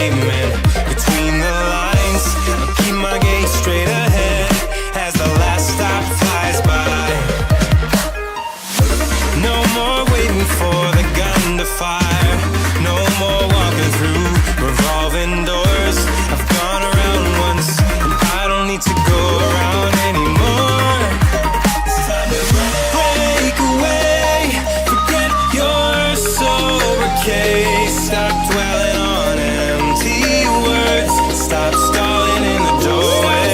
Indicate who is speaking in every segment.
Speaker 1: statement between the lines. I'll keep my gaze straight ahead as the last stop flies by. No more waiting for the gun to fire. No more walking through revolving doors. I've gone around once and I don't need to go around anymore. It's time to break away. Forget your sober case. Stop dwelling on empty words. Stop stalling in the doorway.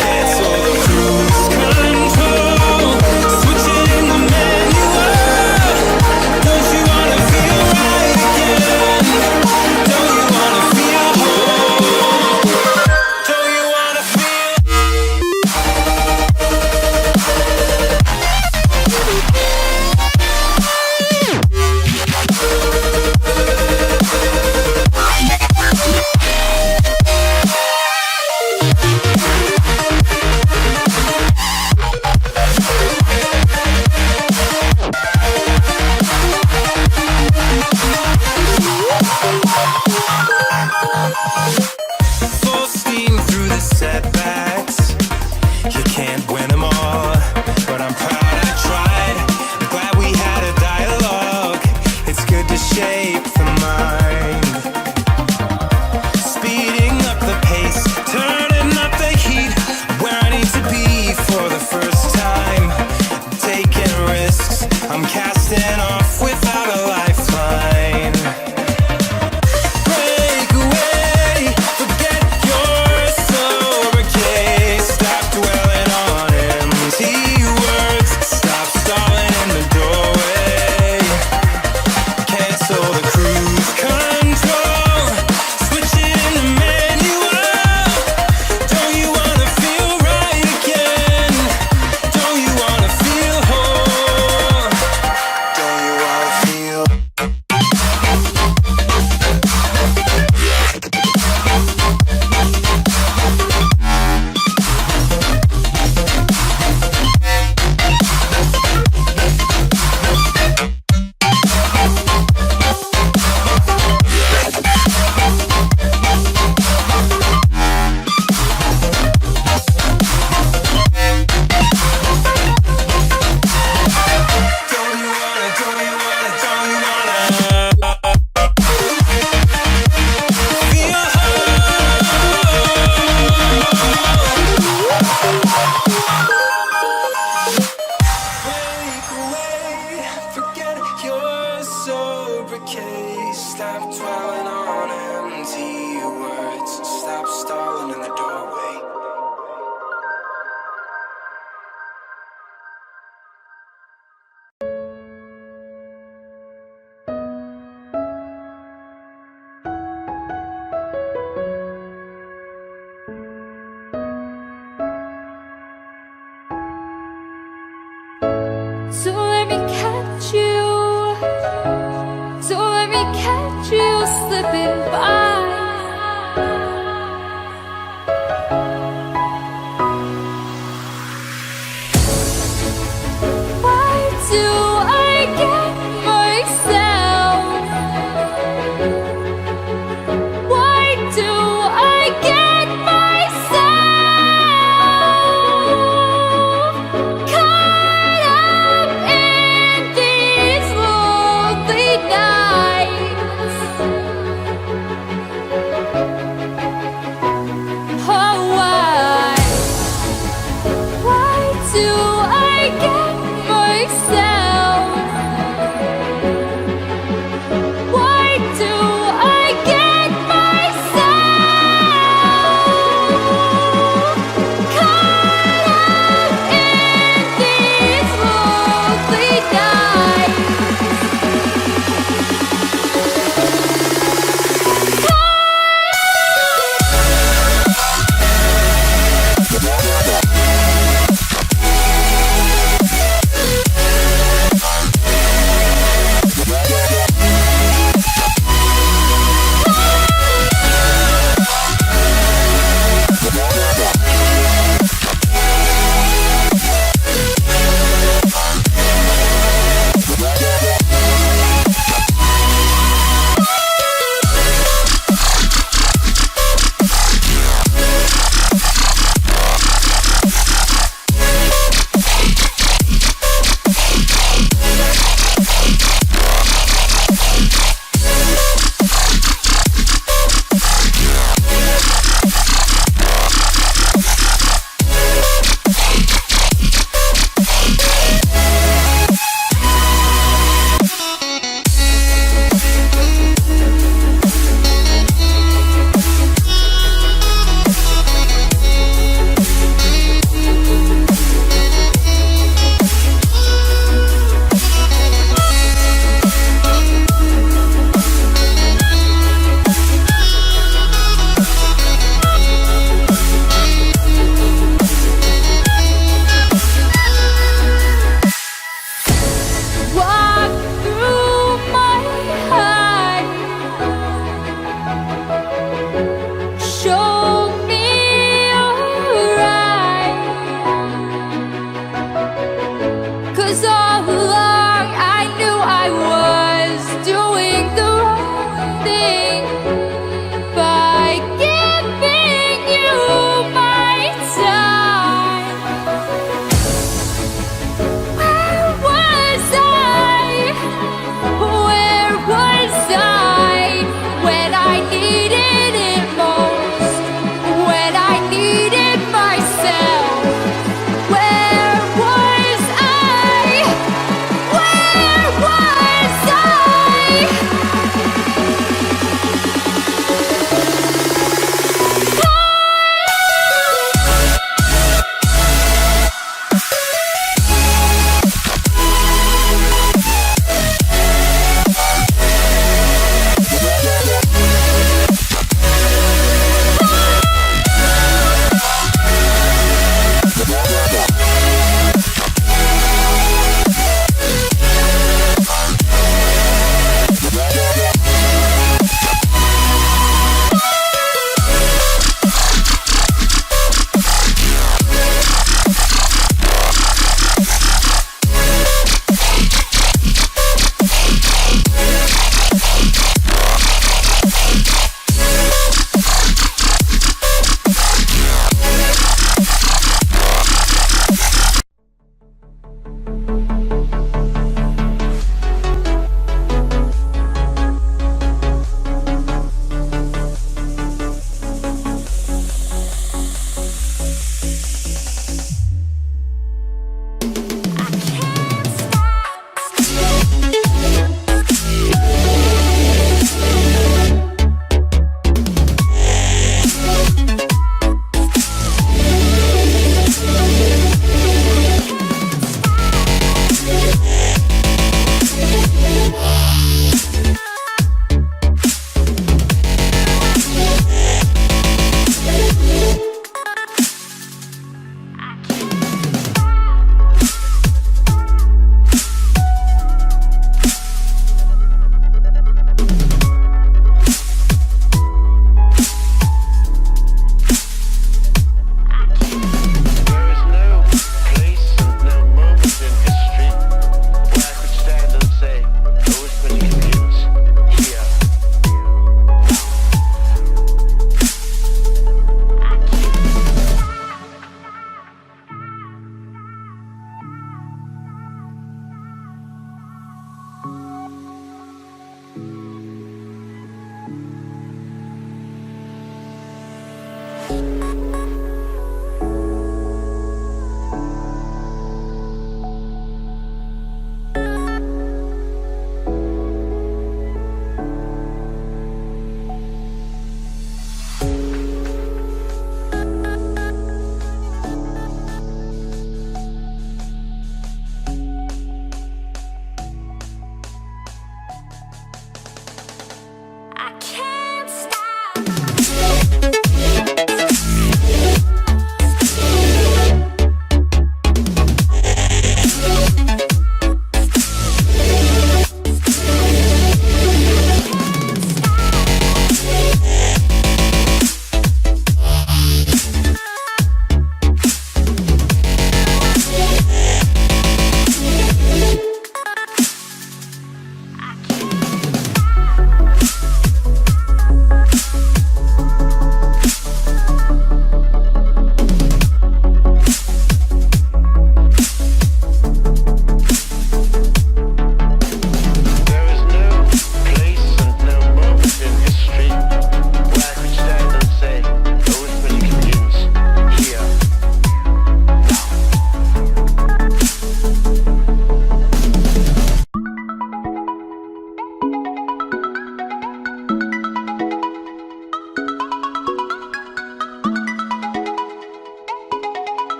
Speaker 1: Cancel the cruise control. Switch it in the manual. Don't you wanna feel right again? Don't you wanna feel whole? Don't you wanna feel? Full steam through the setbacks. You can't win them all, but I'm proud I tried. I'm glad we had a dialogue. It's good to shape the mind. Speeding up the pace, turning up the heat. Where I need to be for the first time. Taking risks, I'm casting off without a lifeline. Break away, forget your sober case. Stop dwelling on empty words. Stop stalling in the doorway. Cancel the cruise control. Switch it in the manual. Don't you wanna feel right again? Don't you wanna feel whole? Don't you wanna feel? Don't you wanna, don't you wanna, don't you wanna feel Break away, forget your sober case. Stop dwelling on empty words. Stop stalling in the doorway.
Speaker 2: So